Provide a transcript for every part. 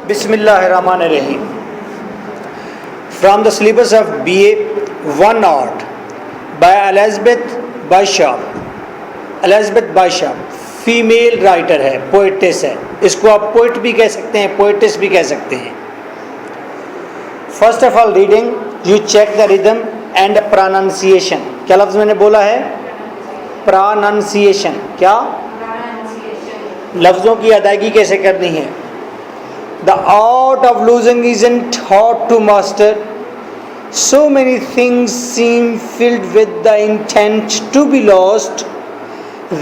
Bismillahirrahmanirrahim. From the syllabus of BA One Art by Elizabeth Bishop. Elizabeth Bishop female writer ہے, poets ہے. اس کو آپ poet بھی کہہ سکتے ہیں, پوئٹس بھی کہہ سکتے ہیں. First of all reading, you check the rhythm and pronunciation. کیا لفظ میں نے بولا ہے؟ پروننسیشن. کیا لفظوں کی ادائیگی کیسے کرنی ہے؟ The art of losing isn't hard to master. So many things seem filled with the intent to be lost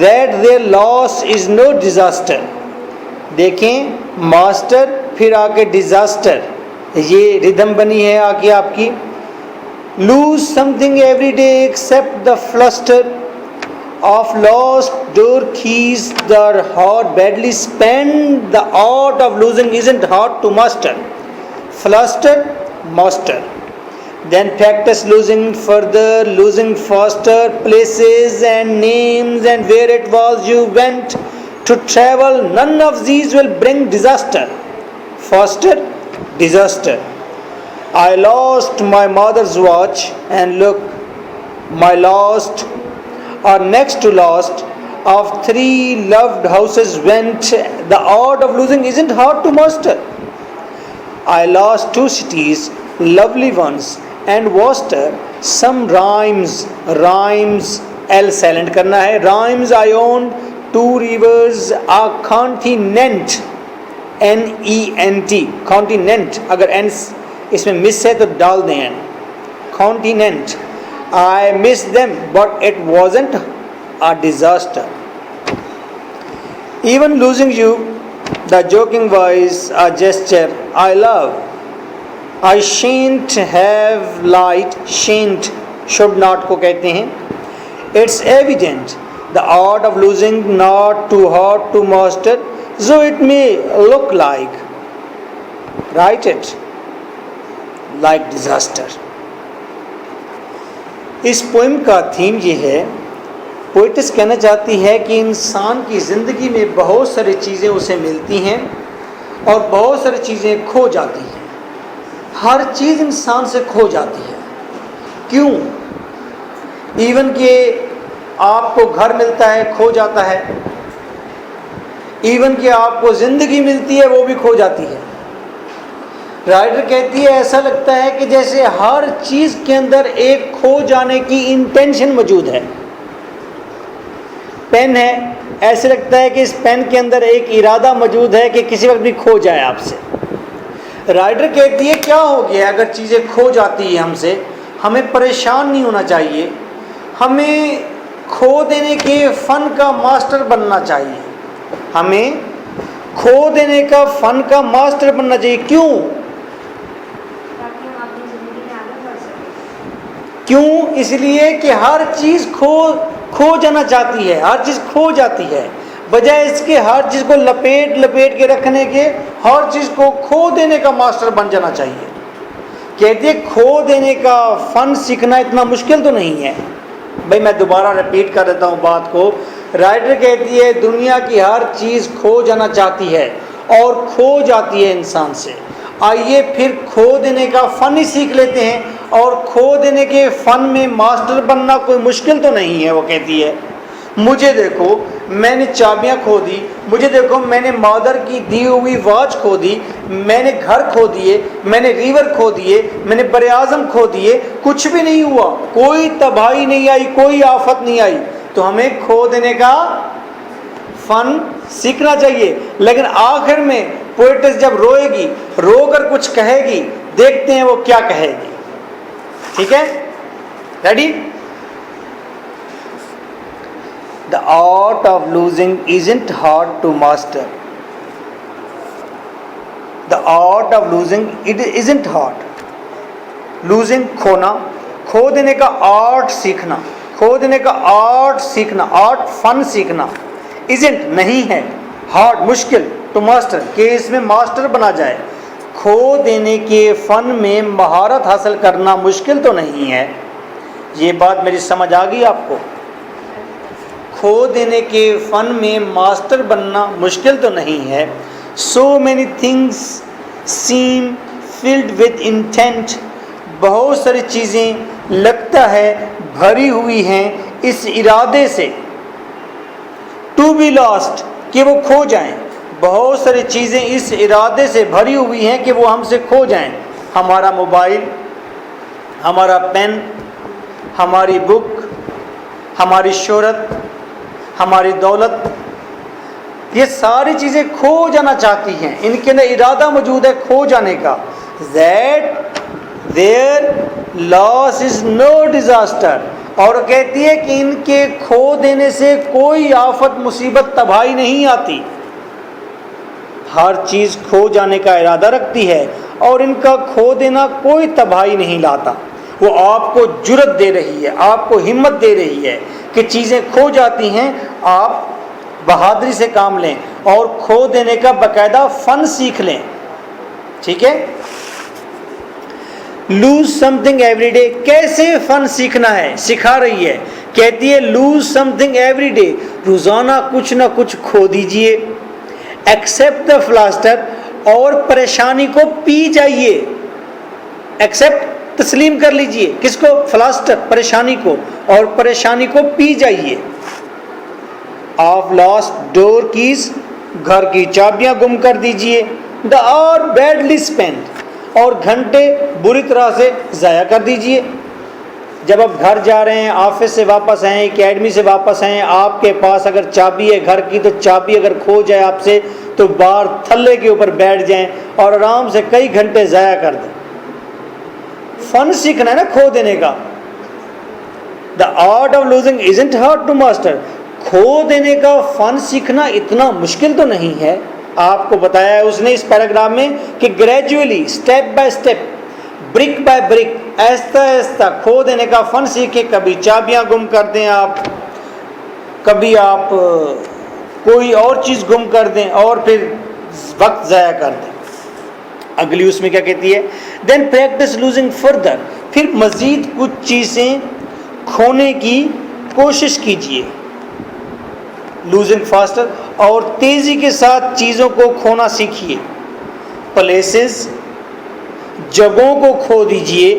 that their loss is no disaster. دیکھیں, ماسٹر پھر آگے ڈیزاسٹر, یہ ردھم بنی ہے آگے آپ کی. Lose something every day except the fluster of lost door keys that are hard badly spent. The art of losing isn't hard to master. Fluster, master. Then practice losing further, losing faster, places and names and where it was you went to travel. None of these will bring disaster. Faster, disaster. I lost my mother's watch and look, my lost or next to lost of 3 loved houses went. The art of losing isn't hard to master. I lost 2 cities, lovely ones, and Worcester. Some rhymes, L silent karna hai. Rhymes I owned 2 rivers, a continent, N-E-N-T, continent. اگر N اس میں مس ہے تو ڈال دیں N. Continent. I missed them, but it wasn't a disaster. Even losing you, the joking voice, a gesture I love. I shan't have light, shan't, should not کو کہتے ہیں. It's evident, the art of losing not too hard to master, so it may look like, write it, like disaster. اس poem کا theme یہ ہے, poets کہنا چاہتی ہے کہ انسان کی زندگی میں بہت ساری چیزیں اسے ملتی ہیں اور بہت ساری چیزیں کھو جاتی ہیں. ہر چیز انسان سے کھو جاتی ہے. کیوں؟ ایون کہ آپ کو گھر ملتا ہے, کھو جاتا ہے. ایون کہ آپ کو زندگی ملتی ہے, وہ بھی کھو جاتی ہے. رائٹر کہتی ہے ایسا لگتا ہے کہ جیسے ہر چیز کے اندر ایک کھو جانے کی انٹینشن موجود ہے. پین ہے, ایسے لگتا ہے کہ اس پین کے اندر ایک ارادہ موجود ہے کہ کسی وقت بھی کھو جائے آپ سے. رائٹر کہتی ہے کیا ہو گیا اگر چیزیں کھو جاتی ہیں ہم سے, ہمیں پریشان نہیں ہونا چاہیے, ہمیں کھو دینے کے فن کا ماسٹر بننا چاہیے. ہمیں کھو دینے کا فن کا ماسٹر بننا چاہیے. کیوں؟ کیوں؟ اس لیے کہ ہر چیز کھو جانا چاہتی ہے, ہر چیز کھو جاتی ہے. بجائے اس کے ہر چیز کو لپیٹ کے رکھنے کے, ہر چیز کو کھو دینے کا ماسٹر بن جانا چاہیے. کہتے ہیں کھو دینے کا فن سیکھنا اتنا مشکل تو نہیں ہے. بھائی میں دوبارہ رپیٹ کر دیتا ہوں بات کو. رائٹر کہتی ہے دنیا کی ہر چیز کھو جانا چاہتی ہے اور کھو جاتی ہے انسان سے. آئیے پھر کھو دینے کا فن ہی سیکھ لیتے ہیں, اور کھو دینے کے فن میں ماسٹر بننا کوئی مشکل تو نہیں ہے. وہ کہتی ہے مجھے دیکھو میں نے چابیاں کھو دی, مجھے دیکھو میں نے مادر کی دی ہوئی واچ کھو دی, میں نے گھر کھو دیے, میں نے ریور کھو دیے, میں نے بر اعظم کھو دیے, کچھ بھی نہیں ہوا, کوئی تباہی نہیں آئی, کوئی آفت نہیں آئی. تو ہمیں کھو دینے کا فن سیکھنا چاہیے. لیکن آخر میں پوئٹس جب روئے گی, رو کر کچھ کہے گی, دیکھتے ہیں وہ کیا کہے گی. ٹھیک ہے, ready? The art of losing isn't hard to master. The art of losing it isn't hard. Losing کھونا, کھو دینے کا آرٹ سیکھنا, کھو دینے کا آرٹ سیکھنا, آرٹ فن سیکھنا, isn't نہیں ہے, ہارڈ مشکل, ٹو ماسٹر کہ اس میں ماسٹر بنا جائے. کھو دینے کے فن میں مہارت حاصل کرنا مشکل تو نہیں ہے. یہ بات میری سمجھ آ گئی آپ کو؟ کھو دینے کے فن میں ماسٹر بننا مشکل تو نہیں ہے. So many things seem filled with intent, بہت ساری چیزیں لگتا ہے بھری ہوئی ہیں اس ارادے سے. to be lost, کہ وہ کھو جائیں. بہت ساری چیزیں اس ارادے سے بھری ہوئی ہیں کہ وہ ہم سے کھو جائیں. ہمارا موبائل، ہمارا پین، ہماری بک، ہماری شہرت، ہماری دولت، یہ ساری چیزیں کھو جانا چاہتی ہیں. ان کے اندر ارادہ موجود ہے کھو جانے کا. that their loss is no disaster, اور کہتی ہے کہ ان کے کھو دینے سے کوئی آفت مصیبت تباہی نہیں آتی. ہر چیز کھو جانے کا ارادہ رکھتی ہے اور ان کا کھو دینا کوئی تباہی نہیں لاتا. وہ آپ کو جرأت دے رہی ہے، آپ کو ہمت دے رہی ہے کہ چیزیں کھو جاتی ہیں، آپ بہادری سے کام لیں اور کھو دینے کا باقاعدہ فن سیکھ لیں. ٹھیک ہے. Lose something every day, کیسے فن سیکھنا ہے سکھا رہی ہے. کہتی ہے lose something every day, روزانہ کچھ نہ کچھ کھو دیجئے. ایکسپٹ دا فلاسٹر، اور پریشانی کو پی جائیے. ایکسپٹ، تسلیم کر لیجئے. کس کو؟ فلاسٹر، پریشانی کو. اور پریشانی کو پی جائیے. آف لاسٹ ڈور کیز، گھر کی چابیاں گم کر دیجئے. دا آور بیڈلی اسپینڈ، اور گھنٹے بری طرح سے ضائع کر دیجئے. جب آپ گھر جا رہے ہیں، آفس سے واپس آئیں، اکیڈمی سے واپس آئیں، آپ کے پاس اگر چابی ہے گھر کی، تو چابی اگر کھو جائے آپ سے تو باہر تھلے کے اوپر بیٹھ جائیں اور آرام سے کئی گھنٹے ضائع کر دیں. فن سیکھنا ہے نا کھو دینے کا. The art of losing isn't hard to master, کھو دینے کا فن سیکھنا اتنا مشکل تو نہیں ہے. آپ کو بتایا ہے اس نے اس پیراگراف میں کہ gradually, step by step, brick by brick, آہستہ آہستہ کھو دینے کا فن سیکھے. کبھی چابیاں گم کر دیں آپ، کبھی آپ کوئی اور چیز گم کر دیں اور پھر وقت ضائع کر دیں. اگلی اس میں کیا کہتی ہے؟ دین پریکٹس لوزنگ فردر، پھر مزید کچھ چیزیں کھونے کی کوشش کیجیے. لوزنگ فاسٹر، اور تیزی کے ساتھ چیزوں کو کھونا سیکھیے. پلیسز، جگہوں کو کھو دیجئے.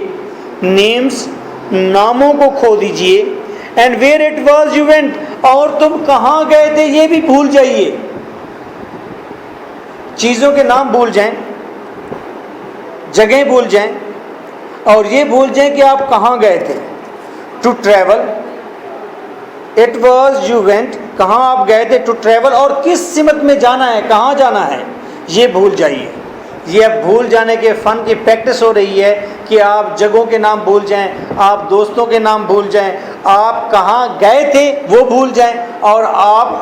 نیمز، ناموں کو کھو دیجئے. And where it was you went, اور تم کہاں گئے تھے یہ بھی بھول جائیے. چیزوں کے نام بھول جائیں، جگہیں بھول جائیں، اور یہ بھول جائیں کہ آپ کہاں گئے تھے. To travel, it was you went, کہاں آپ گئے تھے. ٹو ٹریول، اور کس سمت میں جانا ہے، کہاں جانا ہے، یہ بھول جائیے. یہ اب بھول جانے کے فن کی پریکٹس ہو رہی ہے کہ آپ جگہوں کے نام بھول جائیں، آپ دوستوں کے نام بھول جائیں، آپ کہاں گئے تھے وہ بھول جائیں، اور آپ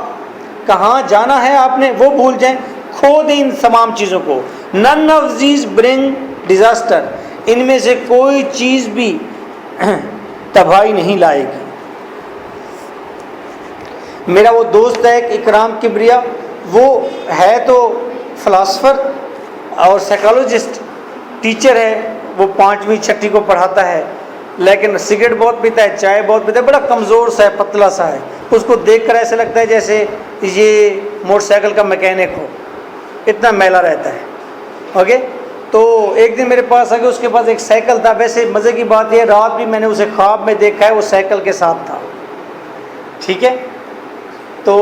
کہاں جانا ہے آپ نے وہ بھول جائیں. کھو دیں ان تمام چیزوں کو. None of these bring disaster, ان میں سے کوئی چیز بھی تباہی نہیں لائے گی. میرا وہ دوست ہے اکرام کبریا، وہ ہے تو فلاسفر اور سائیکالوجسٹ، ٹیچر ہے. وہ 5ویں 6ٹھی کو پڑھاتا ہے، لیکن سگریٹ بہت پیتا ہے، چائے بہت پیتا ہے، بڑا کمزور سا ہے، پتلا سا ہے. اس کو دیکھ کر ایسا لگتا ہے جیسے یہ موٹر سائیکل کا میکینک ہو، اتنا میلا رہتا ہے. اوکے. تو ایک دن میرے پاس آ کے اس کے پاس ایک سائیکل تھا. ویسے مزے کی بات یہ، رات بھی میں نے اسے خواب میں دیکھا ہے وہ سائیکل کے ساتھ تھا. ٹھیک ہے. تو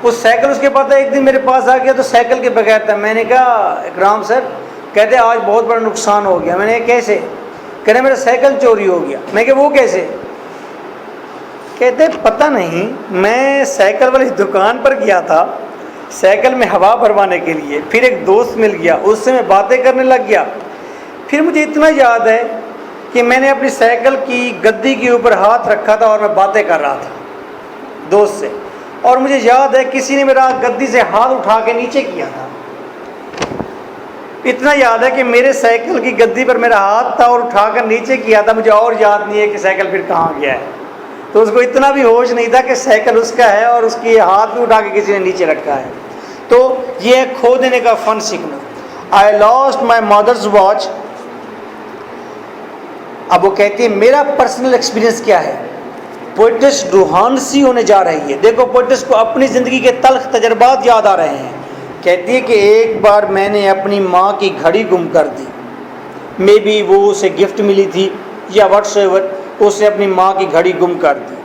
وہ سائیکل اس کے پاس تھا. ایک دن میرے پاس آ گیا تو سائیکل کے بغیر تھا. میں نے کہا اکرام سر، کہتے آج بہت بڑا نقصان ہو گیا. میں نے کہا کیسے؟ کہتے میرا سائیکل چوری ہو گیا. میں کہ وہ کیسے؟ کہتے پتہ نہیں، میں سائیکل والی دکان پر گیا تھا سائیکل میں ہوا بھروانے کے لیے، پھر ایک دوست مل گیا، اس سے میں باتیں کرنے لگ گیا. پھر مجھے اتنا یاد ہے کہ میں نے اپنی سائیکل کی گدی کے اوپر ہاتھ رکھا تھا اور میں باتیں کر رہا تھا دوست سے، اور مجھے یاد ہے کسی نے میرا گدی سے ہاتھ اٹھا کے نیچے کیا تھا. اتنا یاد ہے کہ میرے سائیکل کی گدی پر میرا ہاتھ تھا اور اٹھا کر نیچے کیا تھا. مجھے اور یاد نہیں ہے کہ سائیکل پھر کہاں گیا ہے. تو اس کو اتنا بھی ہوش نہیں تھا کہ سائیکل اس کا ہے اور اس کی ہاتھ بھی اٹھا کے کسی نے نیچے رکھا ہے. تو یہ ہے کھو دینے کا فن سیکھنا. آئی لاسٹ مائی مدرز واچ. اب وہ کہتی ہے میرا پرسنل ایکسپیرینس کیا ہے. پوئٹس روحان سی ہونے جا رہی ہے. دیکھو پوئٹس کو اپنی زندگی کے تلخ تجربات یاد آ رہے ہیں. کہتی ہے کہ ایک بار میں نے اپنی ماں کی گھڑی گم کر دی. مے بی وہ اسے گفٹ ملی تھی یا واٹس ایور، اسے اپنی ماں کی گھڑی گم کر دی.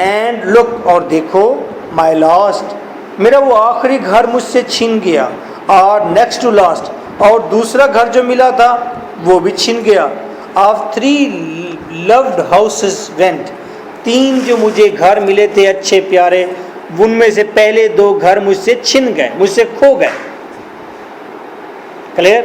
اینڈ لک، اور دیکھو، مائی لاسٹ، میرا وہ آخری گھر مجھ سے چھن گیا. اور نیکسٹ ٹو لاسٹ، اور دوسرا گھر جو ملا تھا وہ بھی چھن گیا. آف 3 loved houses went، 3 جو مجھے گھر ملے تھے اچھے پیارے، ان میں سے پہلے 2 گھر مجھ سے چھن گئے، مجھ سے کھو گئے. کلیئر؟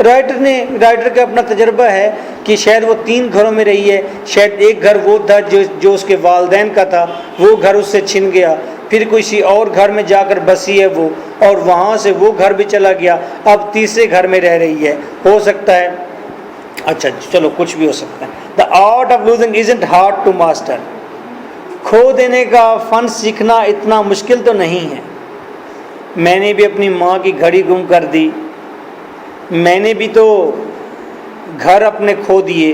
رائٹر کا اپنا تجربہ ہے کہ شاید وہ 3 گھروں میں رہی ہے. شاید ایک گھر وہ تھا جو اس کے والدین کا تھا، وہ گھر اس سے چھن گیا. پھر کسی اور گھر میں جا کر بسی ہے وہ، اور وہاں سے وہ گھر بھی چلا گیا. اب تیسرے گھر میں رہ رہی ہے. ہو سکتا ہے، اچھا چلو کچھ بھی ہو سکتا ہے. The art of losing isn't hard to master. کھو دینے کا فن سیکھنا اتنا مشکل تو نہیں ہے. میں نے بھی اپنی ماں کی گھڑی گم کر دی. میں نے بھی تو گھر اپنے کھو دیے.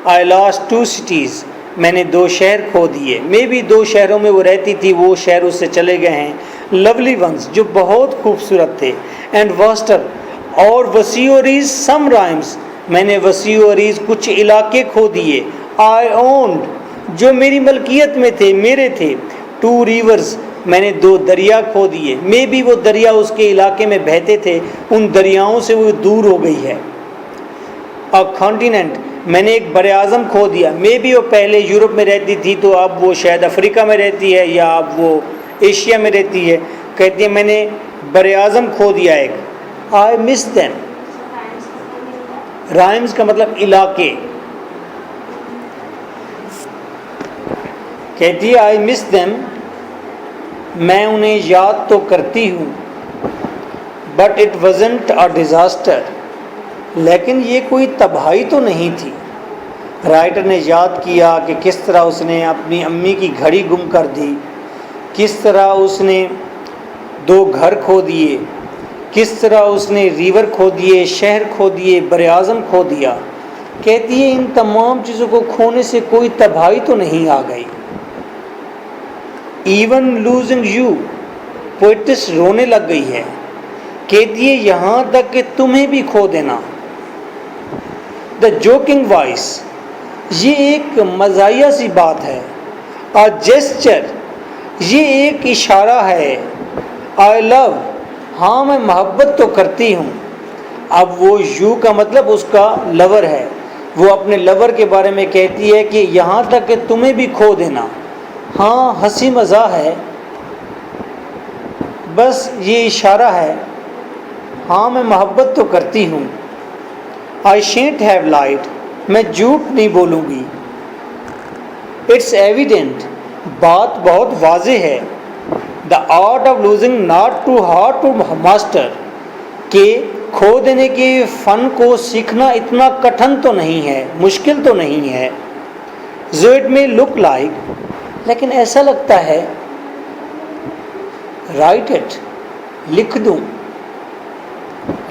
آئی لاسٹ 2 cities، میں نے 2 شہر کھو دیے. میں بھی 2 شہروں میں وہ رہتی تھی، وہ شہر اس سے چلے گئے ہیں. لولی ونس، جو بہت خوبصورت تھے. اینڈ واسٹر، اور وسیع و عریض. سم رائمس، میں نے وسیع و عریض کچھ علاقے کھو دیے. آئی اونڈ، جو میری ملکیت میں تھے، میرے تھے. 2 ریورز، میں نے 2 دریا کھو دیے. میں بھی وہ دریا اس کے علاقے میں بہتے تھے، ان دریاؤں سے وہ دور ہو گئی ہے. کانٹیننٹ، میں نے ایک بر اعظم کھو دیا. میں بھی وہ پہلے یورپ میں رہتی تھی تو اب وہ شاید افریقہ میں رہتی ہے یا اب وہ ایشیا میں رہتی ہے. کہتی ہے میں نے بر اعظم کھو دیا ایک. آئی مس دیم. رائمز کا مطلب علاقے. کہتی ہے آئی مس دیم، میں انہیں یاد تو کرتی ہوں. بٹ اٹ وزنٹ اے ڈیزاسٹر، لیکن یہ کوئی تباہی تو نہیں تھی. رائٹر نے یاد کیا کہ کس طرح اس نے اپنی امی کی گھڑی گم کر دی، کس طرح اس نے 2 گھر کھو دیے، کس طرح اس نے ریور کھو دیے، شہر کھو دیے، بر اعظم کھو دیا. کہتی ہے ان تمام چیزوں کو کھونے سے کوئی تباہی تو نہیں آ گئی. ایون لوزنگ یو، پوئٹس رونے لگ گئی ہے. کہتی ہے یہاں تک کہ تمہیں بھی کھو دینا. دا جوکنگ وائس، یہ ایک مزاحیہ سی بات ہے. آ جیسچر، یہ ایک اشارہ ہے. آئی لو، ہاں میں محبت تو کرتی ہوں. اب وہ یو کا مطلب اس کا لور ہے. وہ اپنے لور کے بارے میں کہتی ہے کہ یہاں تک کہ تمہیں بھی کھو دینا. ہاں ہنسی مزاح ہے، بس یہ اشارہ ہے. ہاں میں محبت تو کرتی ہوں. آئی شینٹ ہیو لائٹ، میں جھوٹ نہیں بولوں گی. اٹس ایویڈنٹ، بات بہت واضح ہے. The art of losing not too hard to master, کہ کھو دینے کے فن کو سیکھنا اتنا کٹھن تو نہیں ہے، مشکل تو نہیں ہے. زو اٹ میں لک لائک، لیکن ایسا لگتا ہے. رائٹ اٹ، لکھ دوں.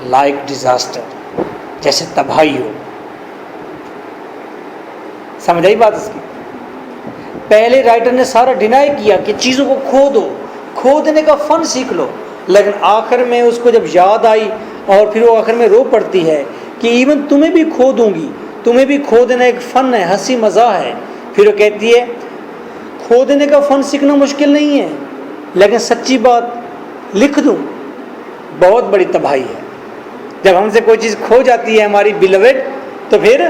لائک ڈیزاسٹر، جیسے تباہی ہو. سمجھ آئی بات اس کی؟ پہلے رائٹر نے سارا ڈینائی کیا کہ چیزوں کو کھو دو، کھو دینے کا فن سیکھ لو. لیکن آخر میں اس کو جب یاد آئی اور پھر وہ آخر میں رو پڑتی ہے کہ ایون تمہیں بھی کھو دوں گی. تمہیں بھی کھو دینا ایک فن ہے، ہنسی مزاح ہے. پھر وہ کہتی ہے کھو دینے کا فن سیکھنا مشکل نہیں ہے، لیکن سچی بات لکھ دوں بہت بڑی تباہی ہے. جب ہم سے کوئی چیز کھو جاتی ہے ہماری بیلوڈ، تو پھر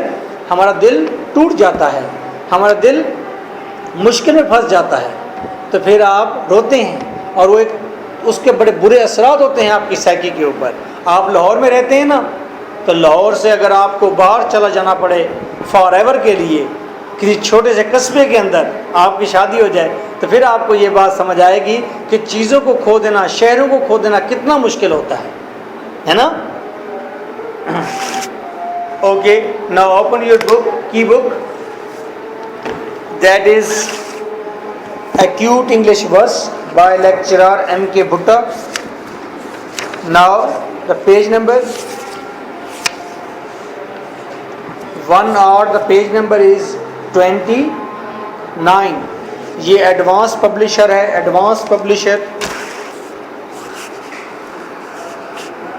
ہمارا دل ٹوٹ جاتا ہے، ہمارا دل مشکل میں پھنس جاتا ہے. تو پھر آپ روتے ہیں، اور وہ ایک اس کے بڑے برے اثرات ہوتے ہیں آپ کی سائیکی کے اوپر. آپ لاہور میں رہتے ہیں نا، تو لاہور سے اگر آپ کو باہر چلا جانا پڑے فار ایور کے لیے، کسی چھوٹے سے قصبے کے اندر آپ کی شادی ہو جائے، تو پھر آپ کو یہ بات سمجھ آئے گی کہ چیزوں کو کھو دینا، شہروں کو کھو دینا کتنا مشکل ہوتا ہے نا. Okay, now open your book, key book. That is Acute English Verse by lecturer M.K. Bhutta. Now the page number 1 or the page number is 29. یہ ایڈوانس پبلشر ہے، ایڈوانس پبلشر.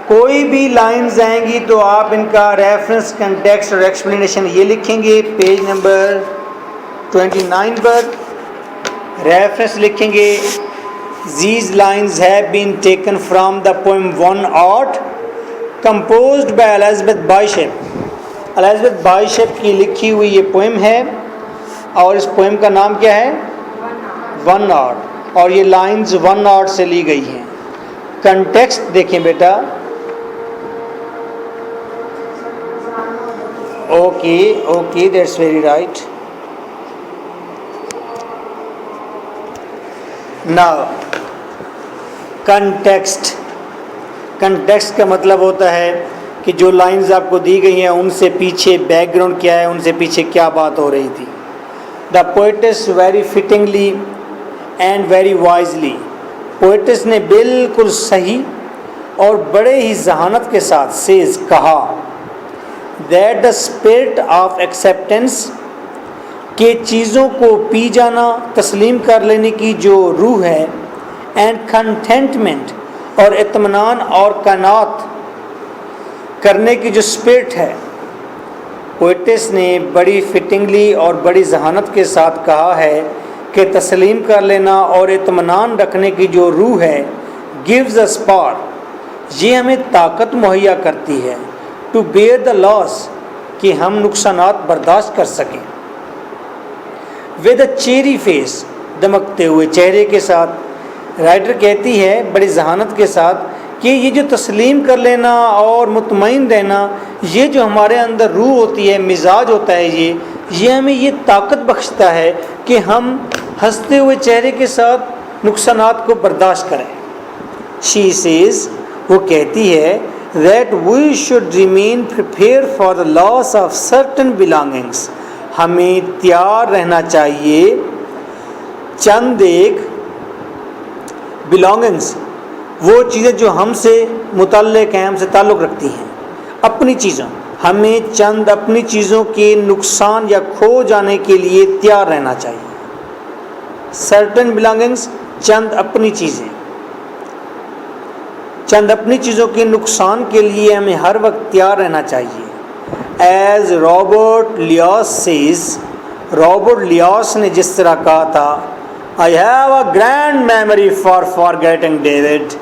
کوئی بھی لائنز آئیں گی تو آپ ان کا ریفرنس، کنٹیکسٹ اور ایکسپلینیشن یہ لکھیں گے پیج نمبر 29 پر ریفرنس لکھیں گے. These lines have been taken from the poem One Art composed by Elizabeth Bishop. Elizabeth Bishop کی لکھی ہوئی یہ پوئم ہے اور اس پوئم کا نام کیا ہے؟ One art. اور یہ لائنز ون آرٹ سے لی گئی ہیں. کنٹیکسٹ دیکھیں بیٹا. Okay that's very right. Now context کا مطلب ہوتا ہے کہ جو لائنز آپ کو دی گئی ہیں ان سے پیچھے بیک گراؤنڈ کیا ہے، ان سے پیچھے کیا بات ہو رہی تھی. The poets very fittingly and very wisely, poets نے بالکل صحیح اور بڑے ہی ذہانت کے ساتھ سیز کہا that the spirit of acceptance, کہ چیزوں کو پی جانا، تسلیم کر لینے کی جو روح ہے، اینڈ کنٹینٹمنٹ اور اطمینان اور قناعت کرنے کی جو اسپرٹ ہے. پوئٹس نے بڑی فٹنگلی اور بڑی ذہانت کے ساتھ کہا ہے کہ تسلیم کر لینا اور اطمینان رکھنے کی جو روح ہے، gives us power، یہ ہمیں طاقت مہیا کرتی ہے to bear the loss، کہ ہم نقصانات برداشت کر سکیں. with a cheery face، دمکتے ہوئے چہرے کے ساتھ. رائٹر کہتی ہے بڑی ذہانت کے ساتھ کہ یہ جو تسلیم کر لینا اور مطمئن رہنا، یہ جو ہمارے اندر روح ہوتی ہے، مزاج ہوتا ہے، یہ ہمیں یہ طاقت بخشتا ہے کہ ہم ہنستے ہوئے چہرے کے ساتھ نقصانات کو برداشت کریں. She says، وہ کہتی ہے that we should remain prepared for the loss of certain belongings، ہمیں تیار رہنا چاہیے چند ایک belongings، وہ چیزیں جو ہم سے متعلق ہیں، ہم سے تعلق رکھتی ہیں، اپنی چیزوں، ہمیں چند اپنی چیزوں کے نقصان یا کھو جانے کے لیے تیار رہنا چاہیے. certain belongings، چند اپنی چیزیں، چند اپنی چیزوں کے نقصان کے لیے ہمیں ہر وقت تیار رہنا چاہیے. ایز رابرٹ لیاس سیز، رابرٹ لیاس نے جس طرح کہا تھا I have a grand memory for forgetting David،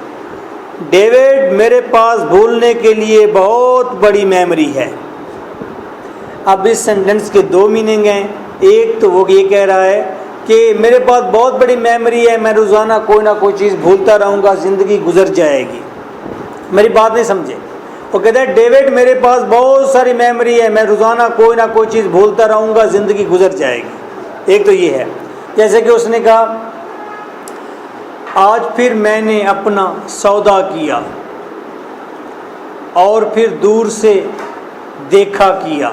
David میرے پاس بھولنے کے لیے بہت بڑی میموری ہے. اب اس سینٹنس کے دو میننگ ہیں. ایک تو وہ یہ کہہ رہا ہے کہ میرے پاس بہت بڑی میموری ہے، میں روزانہ کوئی نہ کوئی چیز بھولتا رہوں گا، زندگی گزر جائے گی. میری بات نہیں سمجھے. وہ کہتا ہے ڈیوڈ میرے پاس بہت ساری میموری ہے، میں روزانہ کوئی نہ کوئی چیز بھولتا رہوں گا، زندگی گزر جائے گی. ایک تو یہ ہے. جیسے کہ اس نے کہا آج پھر میں نے اپنا سودا کیا اور پھر دور سے دیکھا کیا،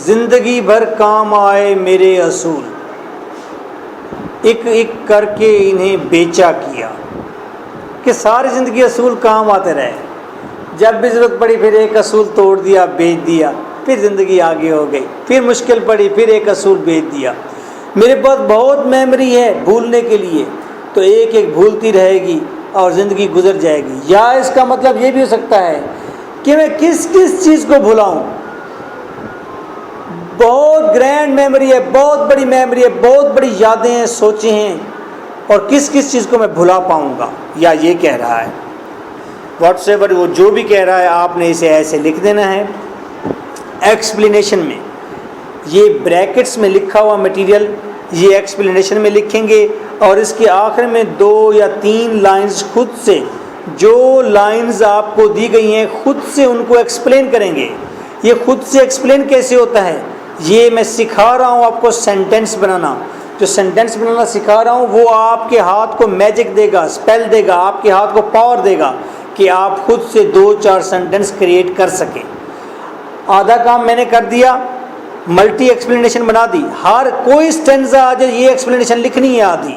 زندگی بھر کام آئے میرے اصول، ایک ایک کر کے انہیں بیچا کیا. کہ ساری زندگی اصول کام آتے رہے، جب بھی ضرورت پڑی پھر ایک اصول توڑ دیا، بیچ دیا، پھر زندگی آگے ہو گئی، پھر مشکل پڑی پھر ایک اصول بیچ دیا. میرے پاس بہت میموری ہے بھولنے کے لیے، تو ایک ایک بھولتی رہے گی اور زندگی گزر جائے گی. یا اس کا مطلب یہ بھی ہو سکتا ہے کہ میں کس کس چیز کو بھلاؤں. بہت گرینڈ میموری ہے، بہت بڑی میموری ہے، بہت بڑی یادیں ہیں، سوچیں ہیں، اور کس کس چیز کو میں بھلا پاؤں گا. یا یہ کہہ رہا ہے واٹس ایور، وہ جو بھی کہہ رہا ہے آپ نے اسے ایسے لکھ دینا ہے. ایکسپلینیشن میں یہ بریکٹس میں لکھا ہوا مٹیریل یہ ایکسپلینیشن میں لکھیں گے، اور اس کے آخر میں 2 یا 3 لائنز خود سے، جو لائنز آپ کو دی گئی ہیں خود سے ان کو ایکسپلین کریں گے. یہ خود سے ایکسپلین کیسے ہوتا ہے؟ یہ میں سکھا رہا ہوں آپ کو سینٹینس بنانا. جو سینٹینس بنانا سکھا رہا ہوں وہ آپ کے ہاتھ کو میجک دے گا، اسپیل دے گا، آپ کے ہاتھ کو پاور دے گا کہ آپ خود سے 2-4 سینٹینس کریٹ کر سکیں. آدھا کام میں نے کر دیا، ملٹی ایکسپلینیشن بنا دی. ہر کوئی سٹینزا آ جائے یہ ایکسپلینیشن لکھنی ہے آدھی،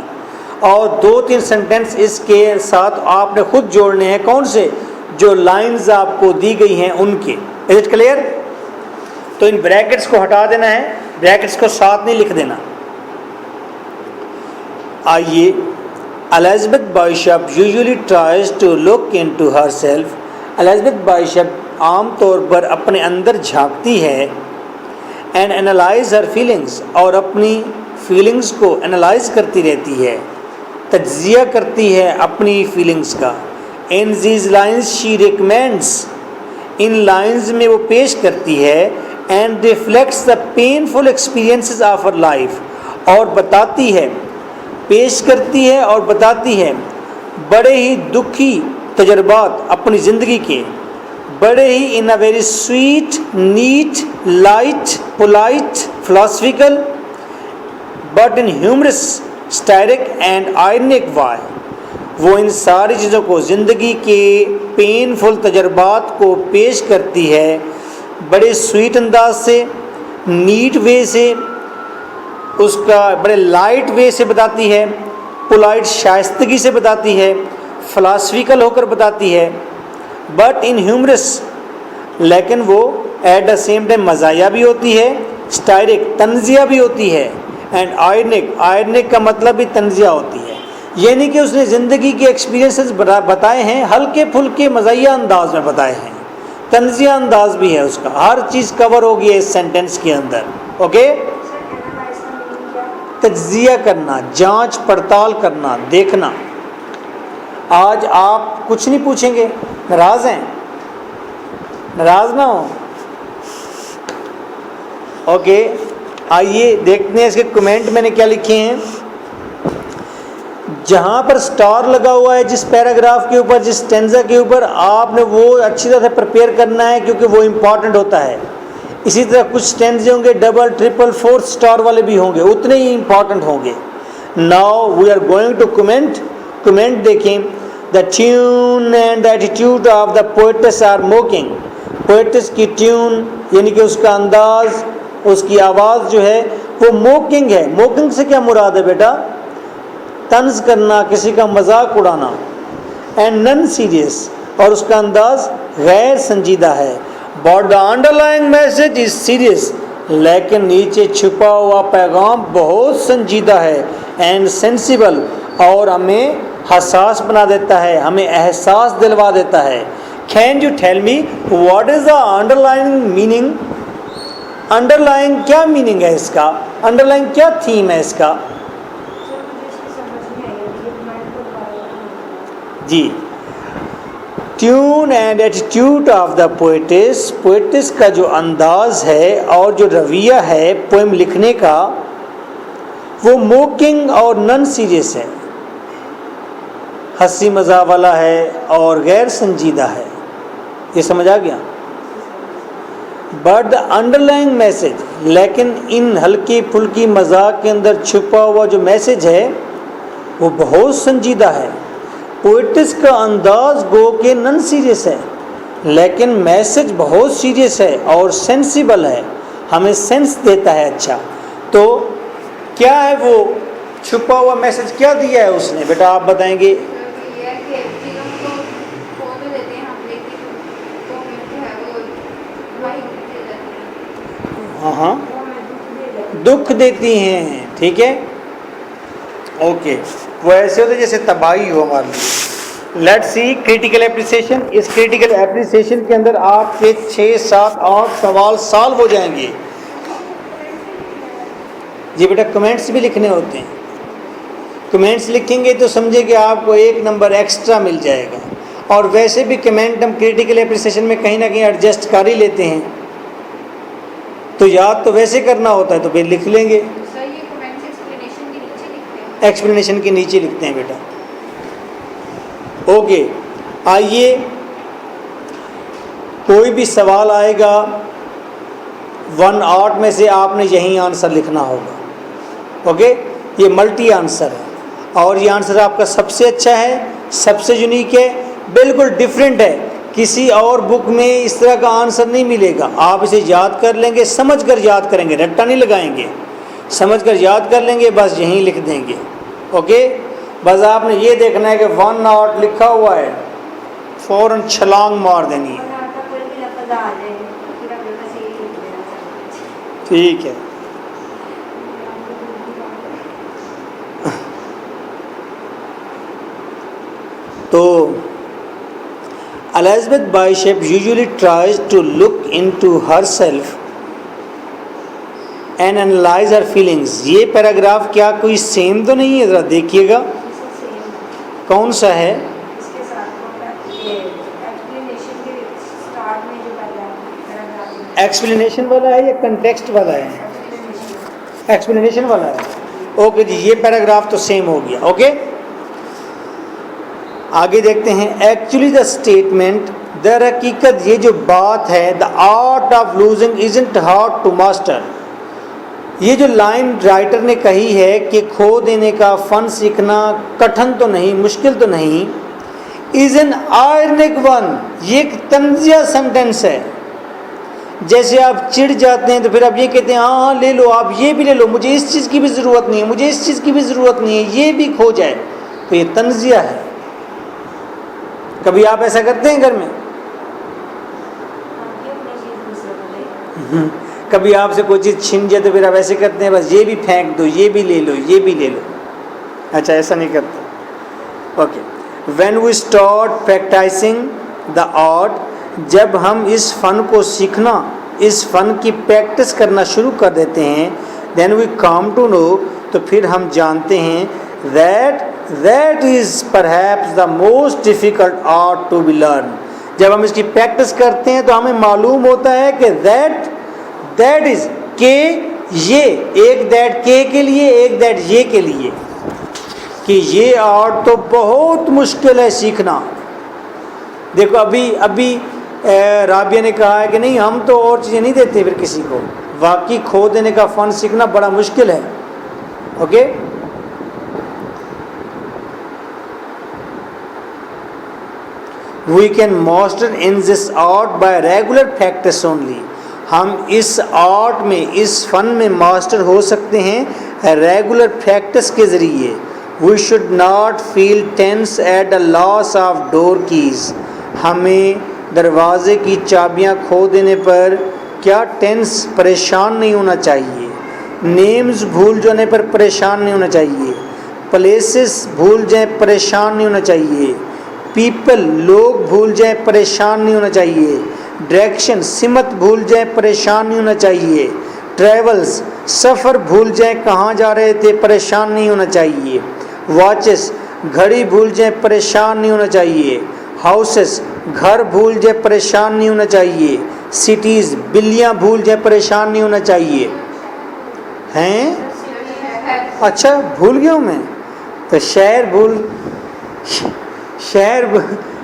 اور 2-3 سینٹینس اس کے ساتھ آپ نے خود جوڑنے ہیں. کون سے؟ جو لائنز آپ کو دی گئی ہیں ان کے. Is it clear? تو ان بریکٹس کو ہٹا دینا ہے، بریکٹس کو ساتھ نہیں لکھ دینا. آئیے Elizabeth Bishop usually tries to look into herself. Elizabeth Bishop عام طور پر اپنے اندر جھانکتی ہے and analyze her feelings اور اپنی فیلنگز کو انالائز کرتی رہتی ہے, تجزیہ کرتی ہے اپنی فیلنگز کا. In these lines she recommends, in lines میں وہ پیش کرتی ہے and reflects the painful experiences of her life, اور بتاتی ہے, پیش کرتی ہے اور بتاتی ہے بڑے ہی دکھی تجربات اپنی زندگی کے, بڑے ہی in a very sweet, neat, light, polite, philosophical but in humorous, satiric and ironic way. وہ ان ساری چیزوں کو, زندگی کے پینفل تجربات کو پیش کرتی ہے بڑے سویٹ انداز سے, نیٹ وے سے, اس کا بڑے لائٹ وے سے بتاتی ہے, پولائٹ شائستگی سے بتاتی ہے, فلاسفیکل ہو کر بتاتی ہے, بٹ ان ہیومرس, لیکن وہ ایٹ دا سیم ٹائم مزاحیہ بھی ہوتی ہے, سٹائرک طنزیہ بھی ہوتی ہے, اینڈ آئرنک, آئرنک کا مطلب بھی طنزیہ ہوتی ہے, یعنی کہ اس نے زندگی کے ایکسپیرینسز بتائے ہیں, ہلکے پھلکے مزاحیہ انداز میں بتائے ہیں, طنزیہ انداز بھی ہے اس کا, ہر چیز کور ہوگی ہے اس سینٹنس کے اندر. اوکے, تجزیہ کرنا, جانچ پڑتال کرنا, دیکھنا. آج آپ کچھ نہیں پوچھیں گے, ناراض ہیں؟ ناراض نہ ہو. اوکے, آئیے دیکھتے ہیں اس کے کمنٹ میں نے کیا لکھے ہیں. جہاں پر سٹار لگا ہوا ہے جس پیراگراف کے اوپر, جس سٹینزا کے اوپر, آپ نے وہ اچھی طرح سے پریپیئر کرنا ہے کیونکہ وہ امپورٹنٹ ہوتا ہے. اسی طرح کچھ سٹینزے ہوں گے ڈبل, ٹرپل, فورتھ سٹار والے بھی ہوں گے, اتنے ہی امپورٹنٹ ہوں گے. Now we are going to comment. Comment دیکھیں. The tone and attitude of the poets are mocking. Poets کی ٹیون یعنی کہ اس کا انداز, اس کی آواز جو ہے وہ موکنگ ہے. موکنگ سے کیا مراد ہے بیٹا؟ طنز کرنا, کسی کا مذاق اڑانا. اینڈ نن سیریس, اور اس کا انداز غیر سنجیدہ ہے. But the under lying message is serious, لیکن نیچے چھپا ہوا پیغام بہت سنجیدہ ہے. اینڈ سینسیبل, اور ہمیں حساس بنا دیتا ہے, ہمیں احساس دلوا دیتا ہے. Can you tell me what is the under lying meaning? Under lying کیا میننگ ہے اس کا؟ انڈر لائنگ کیا تھیم ہے اس کا؟ جی, tone and attitude of the poets. Poets کا جو انداز ہے اور جو رویہ ہے پوئم لکھنے کا, وہ موکنگ اور نن سیریس ہے, ہنسی مزاح والا ہے اور غیر سنجیدہ ہے. یہ سمجھ آ گیا؟ But the under lying message, لیکن ان ہلکی پھلکی مذاق کے اندر چھپا ہوا جو میسج ہے وہ بہت سنجیدہ ہے. پوئٹس کا انداز گو کہ نن سیریس ہے, لیکن میسج بہت سیریس ہے اور سینسیبل ہے, ہمیں سینس دیتا ہے. اچھا, تو کیا ہے وہ چھپا ہوا میسج, کیا دیا ہے اس نے بیٹا, آپ بتائیں گے؟ ہاں ہاں, دکھ دیتی ہیں. ٹھیک ہے, اوکے. وہ ایسے ہوتے جیسے تباہی ہو ہمارے لیے. Let see critical appreciation. اس کریٹیکل اپریسیشن کے اندر آپ کے 6, 7, 8 سوال سالو ہو جائیں گے. جی بیٹا, کمنٹس بھی لکھنے ہوتے ہیں. کمنٹس لکھیں گے تو سمجھے کہ آپ کو 1 نمبر ایکسٹرا مل جائے گا. اور ویسے بھی کمنٹ ہم کریٹیکل اپریسیشن میں کہیں نہ کہیں ایڈجسٹ کر ہی لیتے ہیں, تو یاد تو ویسے کرنا ہوتا ہے تو پھر لکھ لیں گے. ایکسپلینیشن کے نیچے لکھتے ہیں بیٹا. اوکے, آئیے کوئی بھی سوال آئے گا 1 8 میں سے آپ نے یہیں آنسر لکھنا ہوگا. اوکے, یہ ملٹی آنسر ہے اور یہ آنسر آپ کا سب سے اچھا ہے, سب سے یونیک ہے, بالکل ڈیفرنٹ ہے. کسی اور بک میں اس طرح کا آنسر نہیں ملے گا. آپ اسے یاد کر لیں گے, سمجھ کر یاد کریں گے, رٹا نہیں لگائیں گے, سمجھ کر یاد کر لیں گے, بس یہیں لکھ دیں گے. اوکے, بس آپ نے یہ دیکھنا ہے کہ 1 8 لکھا ہوا ہے, فوراً چھلانگ مار دینی ہے. ٹھیک ہے, تو Elizabeth Bishop usually tries to look into herself and analyze her feelings. یہ پیراگراف کیا کوئی سیم تو نہیں ہے؟ ذرا دیکھیے گا کون سا ہے. ایکسپلینیشن والا ہے یا کنٹیکسٹ والا ہے؟ ایکسپلینیشن والا ہے. اوکے جی، یہ پیراگراف تو سیم ہو گیا. اوکے آگے دیکھتے ہیں. ایکچولی دا اسٹیٹمنٹ، در حقیقت یہ جو بات ہے، the art of losing isn't hard to master, یہ جو لائن رائٹر نے کہی ہے کہ کھو دینے کا فن سیکھنا کٹھن تو نہیں، مشکل تو نہیں. از این آئرنک ون، یہ ایک طنزیہ سینٹینس ہے. جیسے آپ چڑ جاتے ہیں تو پھر آپ یہ کہتے ہیں ہاں ہاں لے لو، آپ یہ بھی لے لو، مجھے اس چیز کی بھی ضرورت نہیں ہے، مجھے اس چیز کی بھی ضرورت نہیں ہے، یہ بھی کھو جائے. تو یہ طنزیہ ہے. کبھی آپ ایسا کرتے ہیں گھر میں؟ کبھی آپ سے کوئی چیز چھن جائے تو پھر آپ ایسے کرتے ہیں بس یہ بھی پھینک دو، یہ بھی لے لو، یہ بھی لے لو. اچھا ایسا نہیں کرتے. Okay. When we start practising the art, جب ہم اس فن کو سیکھنا، اس فن کی پریکٹس کرنا شروع کر دیتے ہیں، دین وی کم ٹو نو، تو پھر ہم جانتے ہیں that is perhaps the most difficult art to be learned. جب ہم اس کی پریکٹس کرتے ہیں تو ہمیں معلوم ہوتا ہے کہ that is کہ یہ، ایک that کے لیے، ایک that یہ کے لیے، کہ یہ آرٹ تو بہت مشکل ہے سیکھنا. دیکھو ابھی رابعہ نے کہا ہے کہ نہیں ہم تو اور چیزیں نہیں دیتے پھر کسی کو. واقعی کھو دینے کا فن سیکھنا بڑا مشکل ہے. Okay. We can master in this art by regular practice only. ہم اس آرٹ میں، اس فن میں ماسٹر ہو سکتے ہیں ریگولر پریکٹس کے ذریعے. We should not feel tense at the loss of door keys. ہمیں دروازے کی چابیاں کھو دینے پر کیا ٹینس، پریشان نہیں ہونا چاہیے. نیمز بھول جانے پر پریشان نہیں ہونا چاہیے. پلیسز بھول جائیں پریشان نہیں ہونا چاہیے. پیپل، لوگ بھول جائیں پریشان نہیں ہونا چاہیے. ڈائریکشن، سمت بھول جائیں پریشان نہیں ہونا چاہیے. ٹریولز، سفر بھول جائیں کہاں جا رہے تھے پریشان نہیں ہونا چاہیے. واچز، گھڑی بھول جائیں پریشان نہیں ہونا چاہیے. ہاؤسز، گھر بھول جائیں پریشان نہیں ہونا چاہیے. سٹیز، بلیاں بھول جائیں پریشان نہیں ہونا چاہیے. ہیں اچھا بھول گیا ہوں میں تو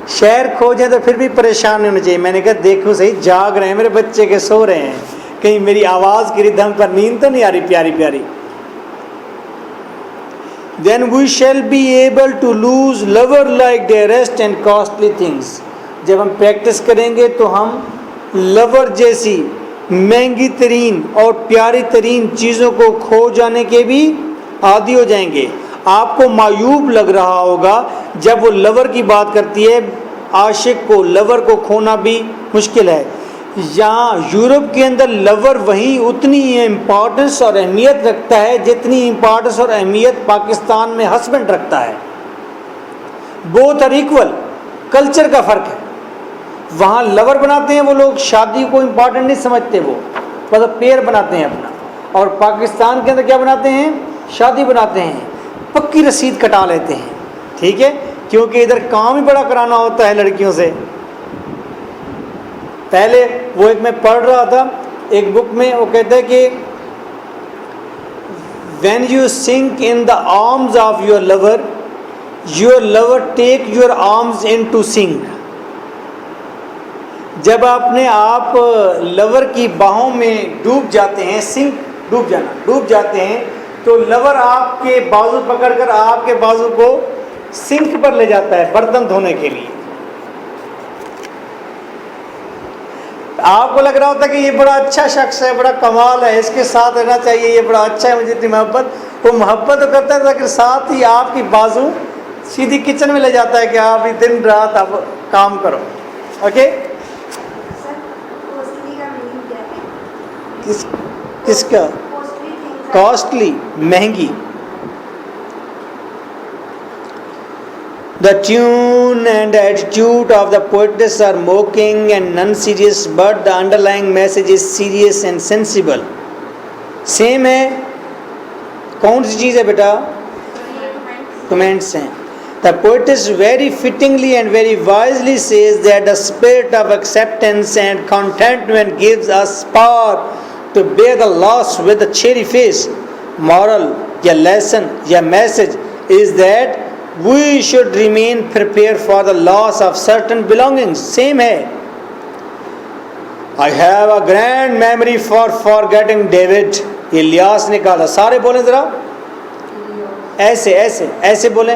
شہر کھو جائیں تو پھر بھی پریشان نہیں ہونا چاہیے. میں نے کہا دیکھو صحیح جاگ رہے ہیں میرے بچے کے، سو رہے ہیں، کہیں میری آواز کی ردھم پر نیند تو نہیں آ رہی پیاری پیاری. Then we shall be able to lose lover like dearest and costly things. جب ہم پریکٹس کریں گے تو ہم لور جیسی مہنگی ترین اور پیاری ترین چیزوں کو کھو جانے کے بھی عادی ہو جائیں گے. آپ کو معیوب لگ رہا ہوگا جب وہ لور کی بات کرتی ہے. عاشق کو، لور کو کھونا بھی مشکل ہے. یہاں یورپ کے اندر لور وہیں اتنی امپورٹنس اور اہمیت رکھتا ہے جتنی امپورٹنس اور اہمیت پاکستان میں ہسبینڈ رکھتا ہے. Both are equal. کلچر کا فرق ہے. وہاں لور بناتے ہیں وہ لوگ، شادی کو امپورٹنٹ نہیں سمجھتے، وہ مطلب پیر بناتے ہیں اپنا. اور پاکستان کے اندر کیا بناتے ہیں؟ شادی بناتے ہیں، پکی رسید کٹا لیتے ہیں. ٹھیک ہے، کیونکہ ادھر کام ہی بڑا کرانا ہوتا ہے لڑکیوں سے. پہلے وہ ایک میں پڑھ رہا تھا ایک بک میں، وہ کہتا ہے کہ when you sink in the arms of your lover take your arms into sink. جب اپنے آپ لور کی باہوں میں ڈوب جاتے ہیں، سنک ڈوب جاتے ہیں، تو لور آپ کے بازو پکڑ کر آپ کے بازو کو سنک پر لے جاتا ہے برتن دھونے کے لیے. آپ کو لگ رہا ہوتا ہے کہ یہ بڑا اچھا شخص ہے، بڑا کمال ہے، اس کے ساتھ رہنا چاہیے، یہ بڑا اچھا ہے، مجھے اتنی محبت. وہ محبت تو کرتا ہے لیکن ساتھ ہی آپ کی بازو سیدھی کچن میں لے جاتا ہے کہ آپ دن رات آپ کام کرو. اوکے. کس کا؟ کاسٹلی، مہنگی. The tune and attitude of the poetess are mocking and non-serious, but the underlying message is serious and sensible. Same ہے. کون سی چیز ہے بیٹا؟ Comments ہیں. The poetess very fittingly and very wisely says that the spirit of acceptance and contentment gives us power to bear the loss with a cheery face. Moral یا lesson یا message is that we should remain prepared for the loss of certain belongings. Same ہے. I have a grand memory for forgetting David. یہ الیاس نے کہا تھا. سارے بولیں ذرا ایسے ایسے ایسے بولیں.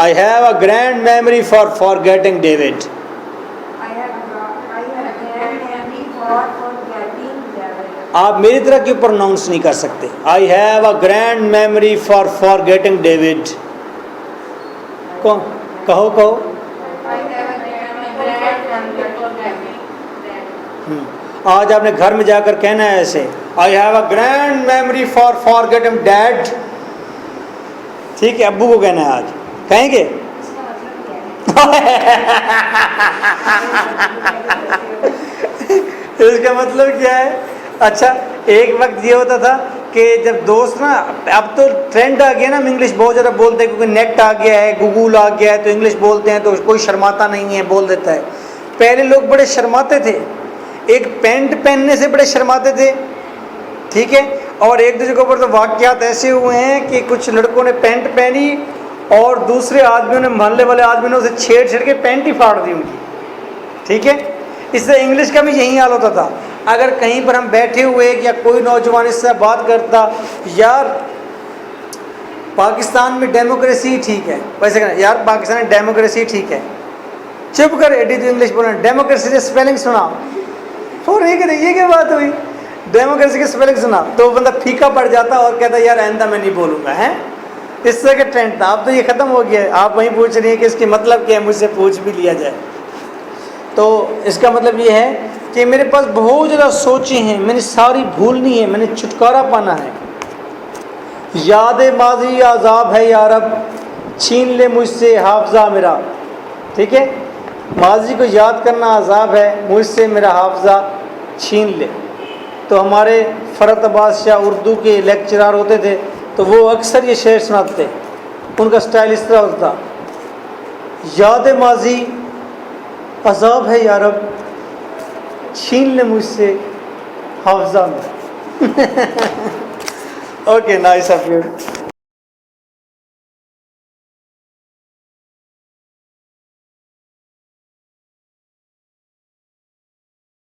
I have a grand memory for forgetting David. آپ میری طرح کیوں پروناؤنس نہیں کر سکتے؟ I have a grand memory for forgetting David. کہو کہو. آج آپ نے گھر میں جا کر کہنا ہے ایسے I have a grand memory for forgetting Dad. ٹھیک ہے، ابو کو کہنا ہے. آج کہیں گے اس کا مطلب کیا ہے؟ اچھا ایک وقت یہ ہوتا تھا کہ جب دوست نا، اب تو ٹرینڈ آ گیا نا، ہم انگلش بہت زیادہ بولتے ہیں کیونکہ نیٹ آ گیا ہے، گوگل آ گیا ہے، تو انگلش بولتے ہیں تو کوئی شرماتا نہیں ہے، بول دیتا ہے. پہلے لوگ بڑے شرماتے تھے، ایک پینٹ پہننے سے بڑے شرماتے تھے. ٹھیک ہے، اور ایک دوسرے کے اوپر تو واقعات ایسے ہوئے ہیں کہ کچھ لڑکوں نے پینٹ پہنی اور دوسرے آدمیوں نے، محلے والے آدمیوں نے اسے چھیڑ چھیڑ کے پینٹ ہی پھاڑ دی ان کی. ٹھیک ہے، اس سے انگلش کا بھی یہی حال ہوتا تھا. اگر کہیں پر ہم بیٹھے ہوئے یا کوئی نوجوان اس سے بات کرتا، یار پاکستان میں ڈیموکریسی ٹھیک ہے، ویسے کہنا یار پاکستان میں ڈیموکریسی ٹھیک ہے، چپ کر ایڈی تو انگلش بولنا، ڈیموکریسی سے اسپیلنگ سنا. یہ کیا بات ہوئی؟ ڈیموکریسی کی اسپیلنگ سنا تو بندہ پھیکا پڑ جاتا اور کہتا یار آئندہ میں نہیں بولوں گا. ہیں اس طرح کا ٹرینڈ تھا. اب تو یہ ختم ہو گیا ہے. آپ وہیں پوچھ رہی ہیں کہ اس کی مطلب کیا ہے، مجھ سے پوچھ بھی لیا جائے. تو اس کا مطلب یہ ہے کہ میرے پاس بہت زیادہ سوچیں ہیں، میں نے ساری بھولنی ہے، میں نے چھٹکارا پانا ہے. یاد ماضی عذاب ہے یا رب، چھین لے مجھ سے حافظہ میرا. ٹھیک ہے، ماضی کو یاد کرنا عذاب ہے، مجھ سے میرا حافظہ چھین لے. تو ہمارے فرت عباس شاہ اردو کے لیکچرار ہوتے تھے تو وہ اکثر یہ شعر سناتے تھے. ان کا سٹائل اس طرح ہوتا تھا، یاد ماضی عذاب ہے یا رب، چھین لے مجھ سے حافظہ میں. Okay, nice of you.